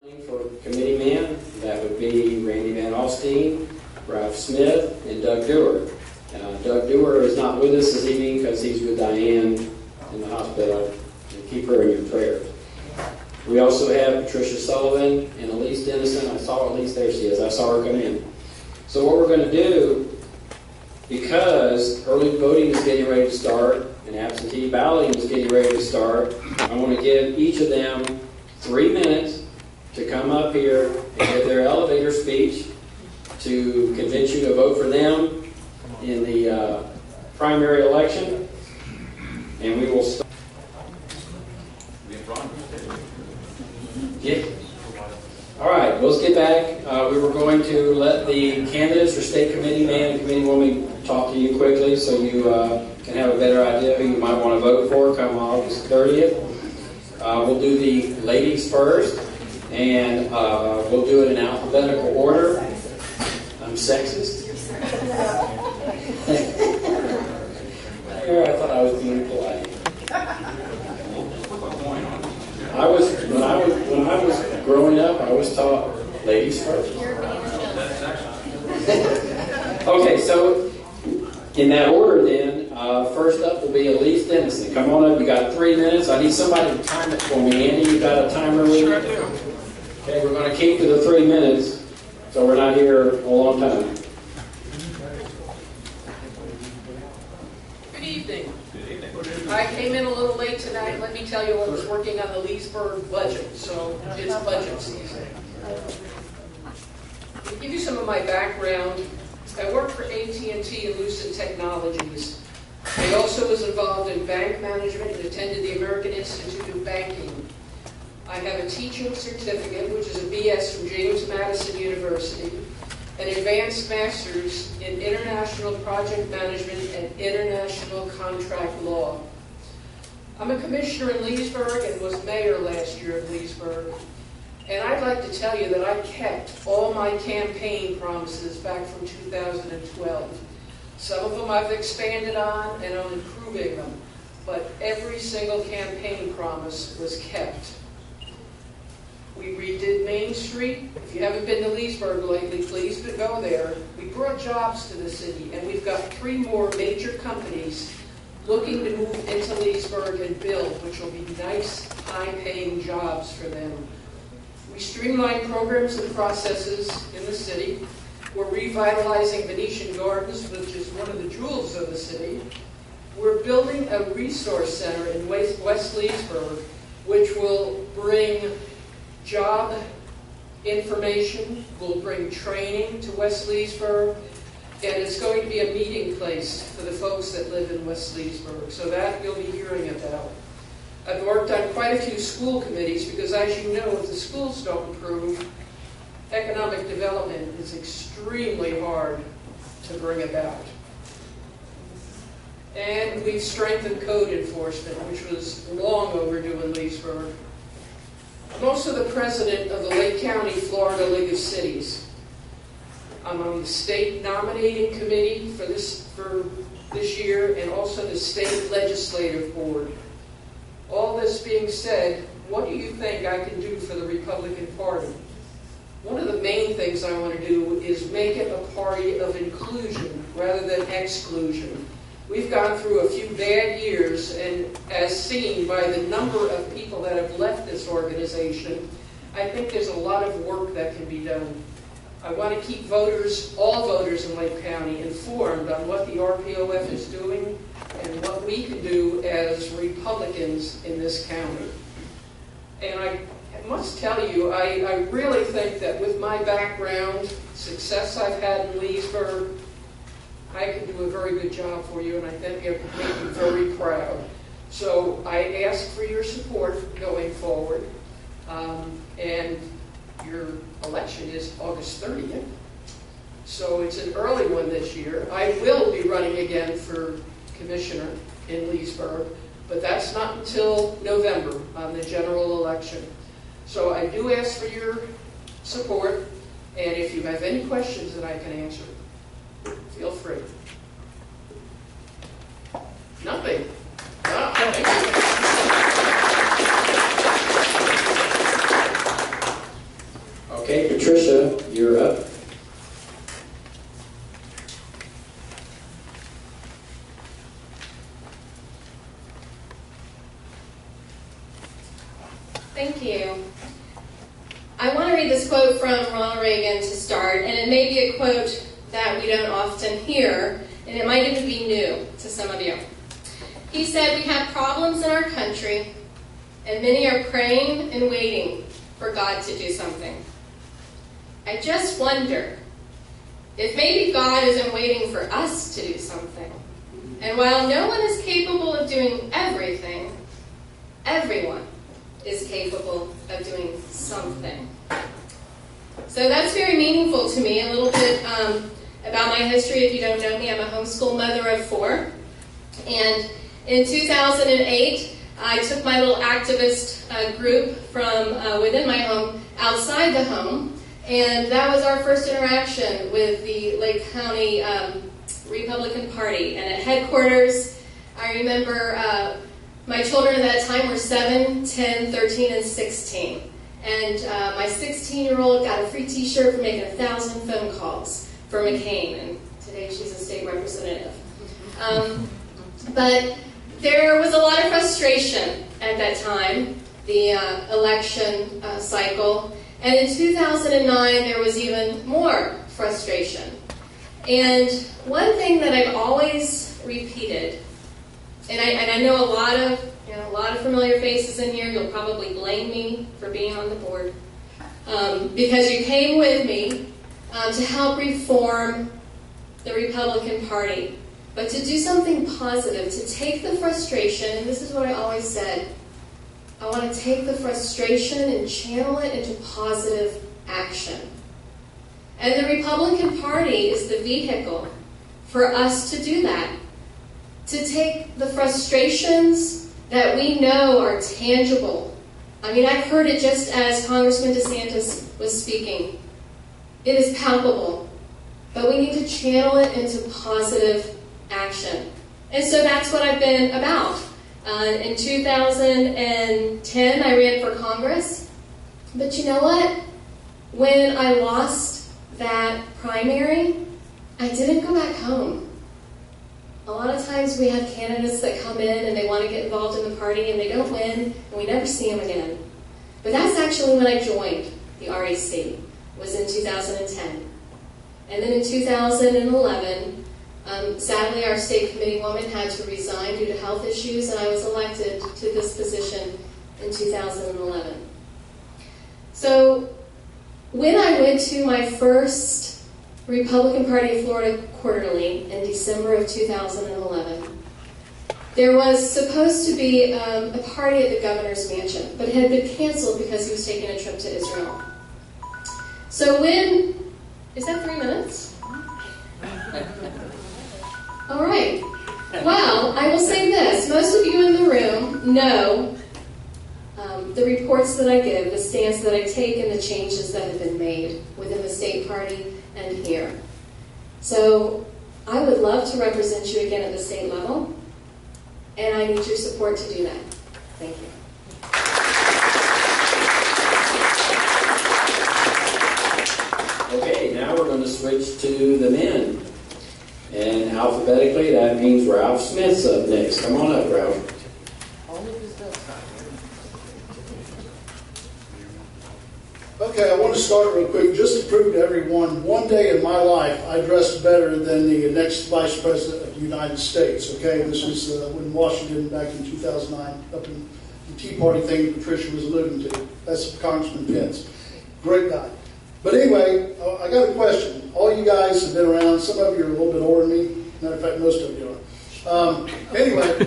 For committeeman, that would be Randy Van Alstine, Ralph Smith, and Doug Dewar. Doug Dewar is not with us this evening because he's with Diane in the hospital, and keep her in your prayers. We also have Patricia Sullivan and Elise Dennison. I saw Elise, there she is. I saw her come in. So what we're going to do, because early voting is getting ready to start and absentee balloting is getting ready to start, I want to give each of them 3 minutes to come up here and give their elevator speech to convince you to vote for them in the primary election. And we will start. Yeah. All right, let's get back. We were going to let the candidates for state committeeman and committeewoman talk to you quickly so you can have a better idea who you might want to vote for come August 30th. We'll do the ladies first. And we'll do it in alphabetical order. I'm sexist. I thought I was being polite. When I was growing up, I was taught ladies first. Okay, so in that order then, first up will be Elise Dennison. Come on up. You got 3 minutes. I need somebody to time it for me. Andy, you got a timer with you? Sure I do. Okay, we're going to keep to the 3 minutes, so we're not here a long time. Good evening. I came in a little late tonight. Let me tell you, I was working on the Leesburg budget, so it's budget season. To give you some of my background, I worked for AT&T and Lucent Technologies. I also was involved in bank management and attended the American Institute of Banking. I have a teaching certificate, which is a BS from James Madison University, an advanced master's in international project management and international contract law. I'm a commissioner in Leesburg and was mayor last year of Leesburg. And I'd like to tell you that I kept all my campaign promises back from 2012. Some of them I've expanded on and I'm improving them, but every single campaign promise was kept. We redid Main Street. If you haven't been to Leesburg lately, please go there. We brought jobs to the city, and we've got 3 more major companies looking to move into Leesburg and build, which will be nice, high-paying jobs for them. We streamlined programs and processes in the city. We're revitalizing Venetian Gardens, which is one of the jewels of the city. We're building a resource center in West Leesburg, which will bring job information, will bring training to West Leesburg, and it's going to be a meeting place for the folks that live in West Leesburg. So that you'll be hearing about. I've worked on quite a few school committees because, as you know, if the schools don't improve, economic development is extremely hard to bring about. And we've strengthened code enforcement, which was long overdue in Leesburg. I'm also the president of the Lake County, Florida League of Cities. I'm on the state nominating committee for this year and also the state legislative board. All this being said, what do you think I can do for the Republican Party? One of the main things I want to do is make it a party of inclusion rather than exclusion. We've gone through a few bad years, and as seen by the number of people that have left this organization, I think there's a lot of work that can be done. I want to keep voters, all voters in Lake County, informed on what the RPOF is doing and what we can do as Republicans in this county. And I must tell you, I really think that with my background, success I've had in Leesburg, I can do a very good job for you, and I think it would make you very proud. So I ask for your support going forward. And your election is August 30th. So it's an early one this year. I will be running again for commissioner in Leesburg, but that's not until November on the general election. So I do ask for your support, and if you have any questions that I can answer, feel free. Nothing. Thank you. I want to read this quote from Ronald Reagan to start, and it may be a quote that we don't often hear, and it might even be new to some of you. He said, "We have problems in our country, and many are praying and waiting for God to do something. I just wonder if maybe God isn't waiting for us to do something. And while no one is capable of doing everything, everyone is capable of doing something." So that's very meaningful to me. A little bit about my history. If you don't know me, I'm a homeschool mother of 4. And in 2008, I took my little activist group from within my home outside the home. And that was our first interaction with the Lake County Republican Party. And at headquarters, I remember my children at that time were 7, 10, 13, and 16. And my 16-year-old got a free t-shirt for making 1,000 phone calls for McCain. And today she's a state representative. But there was a lot of frustration at that time, the election cycle. And in 2009, there was even more frustration. And one thing that I've always repeated, and I know a lot of familiar faces in here. You'll probably blame me for being on the board because you came with me to help reform the Republican Party, but to do something positive, to take the frustration. And this is what I always said: I want to take the frustration and channel it into positive action. And the Republican Party is the vehicle for us to do that. To take the frustrations that we know are tangible. I mean, I've heard it just as Congressman DeSantis was speaking. It is palpable. But we need to channel it into positive action. And so that's what I've been about. In 2010, I ran for Congress. But you know what? When I lost that primary, I didn't go back home. A lot of times we have candidates that come in and they want to get involved in the party and they don't win and we never see them again. But that's actually when I joined the REC, was in 2010. And then in 2011, sadly our state committeewoman had to resign due to health issues, and I was elected to this position in 2011. So when I went to my first Republican Party of Florida Quarterly in December of 2011, there was supposed to be a party at the governor's mansion, but it had been canceled because he was taking a trip to Israel. So is that 3 minutes? All right. Well, I will say this. Most of you in the room know the reports that I give, the stance that I take, and the changes that have been made within the state party and here. So I would love to represent you again at the state level, and I need your support to do that. Thank you. Okay, now we're going to switch to the men. And alphabetically, that means Ralph Smith's up next. Come on up, Ralph. Okay, I want to start real quick just to prove to everyone, one day in my life I dressed better than the next Vice President of the United States. Okay, this was in Washington back in 2009, up in the Tea Party thing Patricia was alluding to. That's Congressman Pence. Great guy. But anyway, I got a question. All you guys have been around. Some of you are a little bit older than me. Matter of fact, most of you are. Anyway,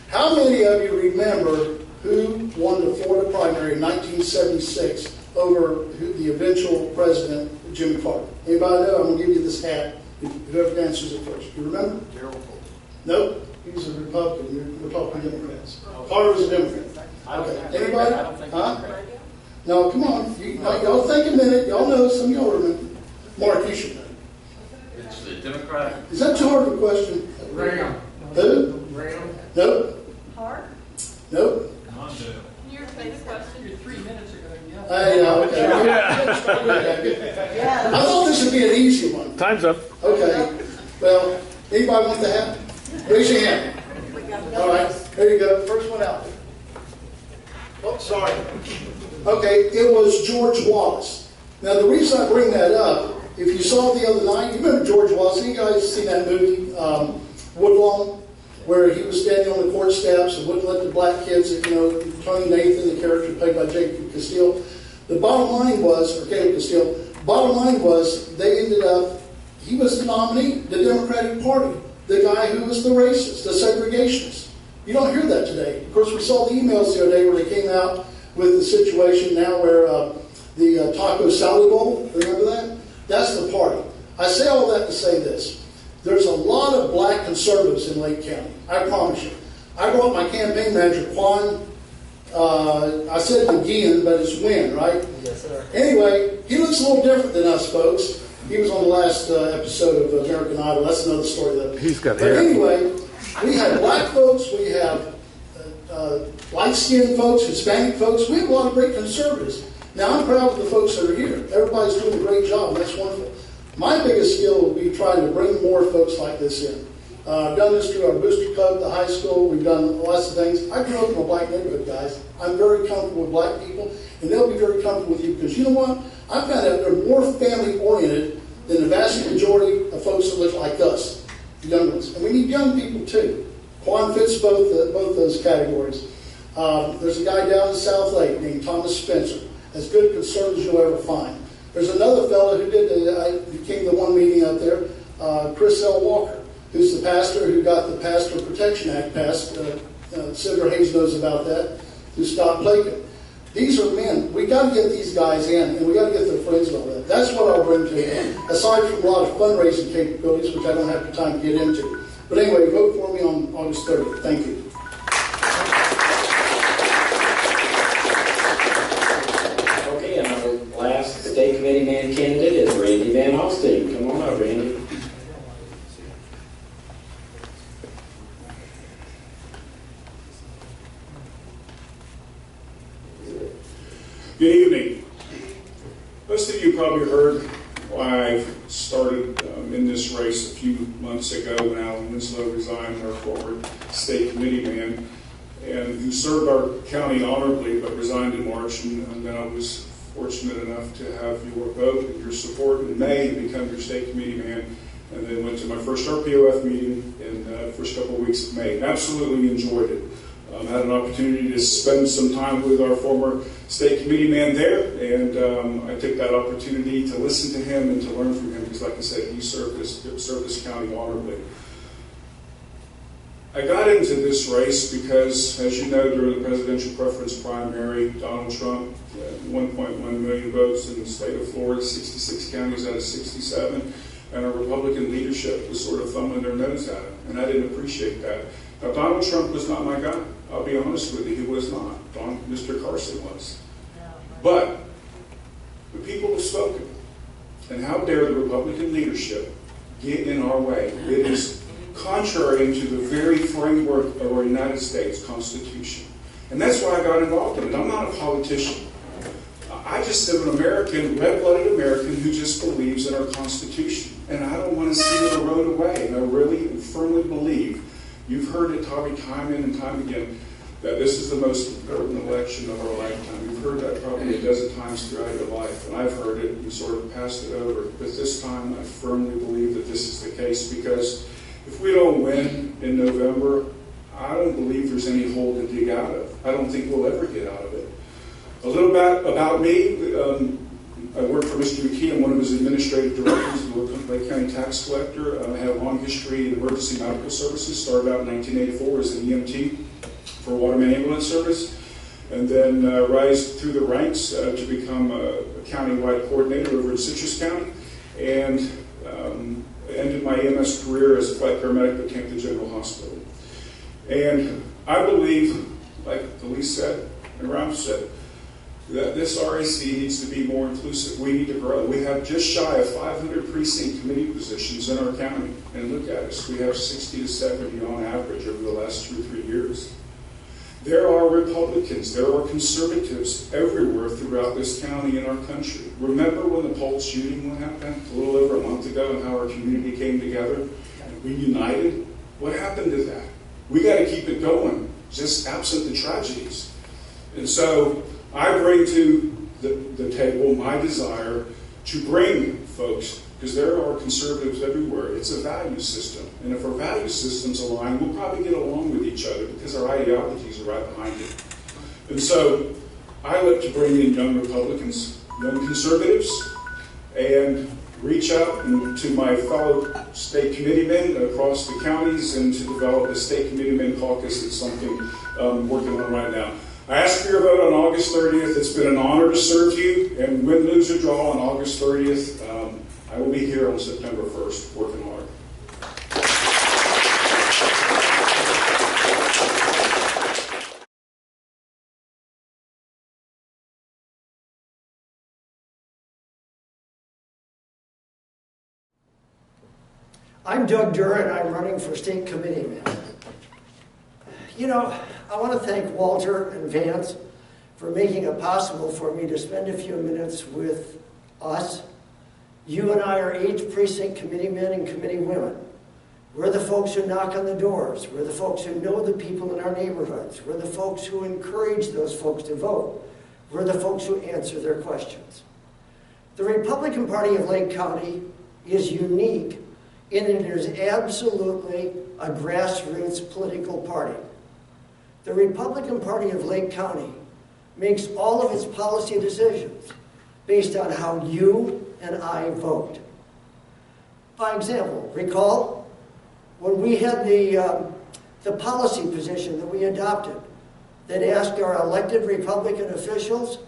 how many of you remember who won the Florida primary in 1976 over the eventual president, Jimmy Carter? Anybody know? I'm going to give you this hat. Whoever answers it first. You remember? Nope. He was a Republican. We're talking Democrats. Carter was a Democrat. Okay. Anybody? I don't think huh? No, come on. Y'all think a minute. Y'all know some of y'all remember. Mark, you should know. It's the Democrat. Is that too hard of a question? Graham. Who? Graham. Nope. Hart? Nope. Mondale. Your favorite question? You're 3 minutes ago. Hey, okay. I thought this would be an easy one. Time's up. Okay. Well, anybody want the hat? Raise your hand. All right. There you go. First one out. Oh, sorry. Okay, it was George Wallace. Now, the reason I bring that up, if you saw it the other night, you remember George Wallace? You guys seen that movie, Woodlawn, where he was standing on the court steps and wouldn't let the black kids, Tony Nathan, the character played by Jacob Castile. The bottom line was, or Caleb Castile, bottom line was they ended up, he was the nominee, the Democratic Party, the guy who was the racist, the segregationist. You don't hear that today. Of course, we saw the emails the other day where they came out with the situation now where the taco salad bowl, remember that? That's the party. I say all that to say this. There's a lot of black conservatives in Lake County. I promise you. I brought my campaign manager, Quan. I said McGeehan, but it's Wynn, right? Yes, sir. Anyway, he looks a little different than us, folks. He was on the last episode of American Idol. That's another story, though. He's got But hair. anyway, we have black folks, we have light-skinned folks, Hispanic folks. We have a lot of great conservatives. Now, I'm proud of the folks that are here. Everybody's doing a great job, and that's wonderful. My biggest skill will be trying to bring more folks like this in. I've done this through our booster club, the high school. We've done lots of things. I grew up in a black neighborhood, guys. I'm very comfortable with black people, and they'll be very comfortable with you because you know what? I found out they're more family-oriented than the vast majority of folks that look like us, the young ones. And we need young people, too. Quan fits both those categories. There's a guy down in South Lake named Thomas Spencer. As good a conservative as you'll ever find. There's another fellow who came to one meeting up there, Chris L. Walker, who's the pastor who got the Pastor Protection Act passed. Senator Hayes knows about that, who stopped Lakin. These are men. We got to get these guys in, and we got to get their friends and all that. That's what I'll bring to you, aside from a lot of fundraising capabilities, which I don't have the time to get into. But anyway, vote for me on August 30th. Thank you. Last state committee man candidate is Randy Van Alstyne. Come on up, Randy. Good evening. Most of you probably heard why I started in this race a few months ago when Alan Winslow resigned, our former state committee man, and who served our county honorably but resigned in March, and then I was fortunate enough to have your vote and your support in May and become your state committee man, and then went to my first RPOF meeting in the first couple of weeks of May. Absolutely enjoyed it. Had an opportunity to spend some time with our former state committee man there, and I took that opportunity to listen to him and to learn from him because, like I said, he served this county honorably. I got into this race because, as you know, during the presidential preference primary, Donald Trump had 1.1 million votes in the state of Florida, 66 counties out of 67, and our Republican leadership was sort of thumbing their nose at him, and I didn't appreciate that. Now, Donald Trump was not my guy. I'll be honest with you, he was not. Mr. Carson was. But the people have spoken, and how dare the Republican leadership get in our way? It is contrary to the very framework of our United States Constitution. And that's why I got involved in it. I'm not a politician. I just am an American, red-blooded American who just believes in our Constitution. And I don't want to see it erode away. And I really and firmly believe, you've heard it taught me time in and time again, that this is the most important election of our lifetime. You've heard that probably a dozen times throughout your life, and I've heard it and sort of passed it over. But this time, I firmly believe that this is the case, because if we don't win in November, I don't believe there's any hole to dig out of. I don't think we'll ever get out of it. A little bit about me. I work for Mr. McKee. I'm one of his administrative directors, the Lake County tax collector. I have a long history in emergency medical services. Started out in 1984 as an EMT for Waterman Ambulance Service, and then rise through the ranks to become a county-wide coordinator over in Citrus County, and ended my EMS career as a flight paramedic at Camden General Hospital. And I believe, like Elise said and Ralph said, that this RAC needs to be more inclusive. We need to grow. We have just shy of 500 precinct committee positions in our county. And look at us. We have 60 to 70 on average over the last 2 or 3 years. There are Republicans, there are conservatives everywhere throughout this county and our country. Remember when the Pulse shooting happened a little over a month ago, and how our community came together and we united? What happened to that? We got to keep it going, just absent the tragedies. And so I bring to the table my desire to bring folks, because there are conservatives everywhere. It's a value system. And if our value systems align, we'll probably get along with each other because our ideologies are right behind it. And so I look to bring in young Republicans, young conservatives, and reach out to my fellow state committeemen across the counties and to develop a state committeeman caucus. It's something I'm working on right now. I ask for your vote on August 30th. It's been an honor to serve you, and win, lose, or draw on August 30th. I will be here on September 1st, working hard. I'm Doug Durr, and I'm running for state committeeman. You know, I want to thank Walter and Vance for making it possible for me to spend a few minutes with us. You and I are 8th Precinct committeemen and committeewomen. We're the folks who knock on the doors. We're the folks who know the people in our neighborhoods. We're the folks who encourage those folks to vote. We're the folks who answer their questions. The Republican Party of Lake County is unique in that it is absolutely a grassroots political party. The Republican Party of Lake County makes all of its policy decisions based on how you and I vote. By example, recall when we had the policy position that we adopted that asked our elected Republican officials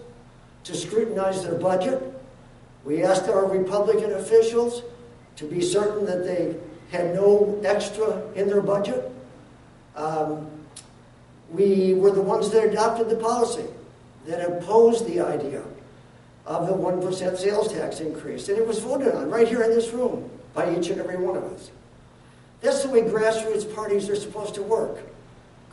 to scrutinize their budget. We asked our Republican officials to be certain that they had no extra in their budget. We were the ones that adopted the policy that opposed the idea of the 1% sales tax increase. And it was voted on right here in this room by each and every one of us. That's the way grassroots parties are supposed to work.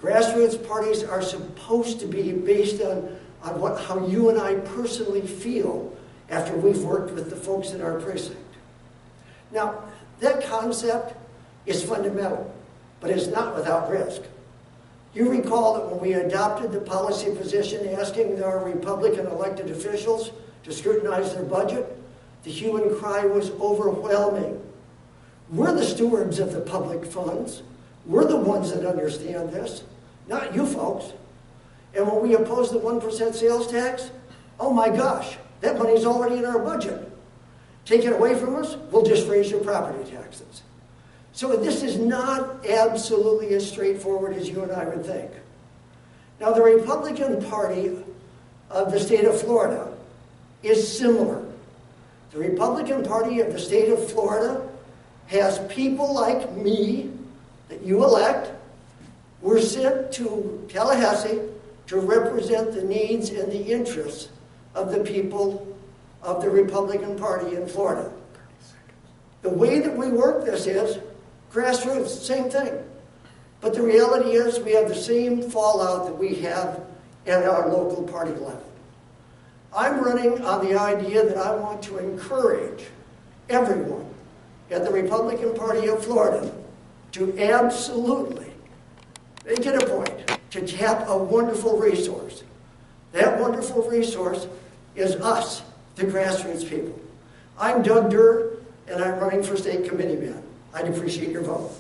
Grassroots parties are supposed to be based on how you and I personally feel after we've worked with the folks in our precinct. Now, that concept is fundamental, but it's not without risk. You recall that when we adopted the policy position asking our Republican elected officials to scrutinize their budget, the hue and cry was overwhelming. We're the stewards of the public funds. We're the ones that understand this, not you folks. And when we opposed the 1% sales tax, oh my gosh, that money's already in our budget. Take it away from us, we'll just raise your property taxes. So this is not absolutely as straightforward as you and I would think. Now, the Republican Party of the state of Florida is similar. The Republican Party of the state of Florida has people like me that you elect. We're sent to Tallahassee to represent the needs and the interests of the people of the Republican Party in Florida. The way that we work this is grassroots, same thing. But the reality is we have the same fallout that we have at our local party level. I'm running on the idea that I want to encourage everyone at the Republican Party of Florida to absolutely make it a point to tap a wonderful resource. That wonderful resource is us, the grassroots people. I'm Doug Durr, and I'm running for state committeeman. I'd appreciate your vote.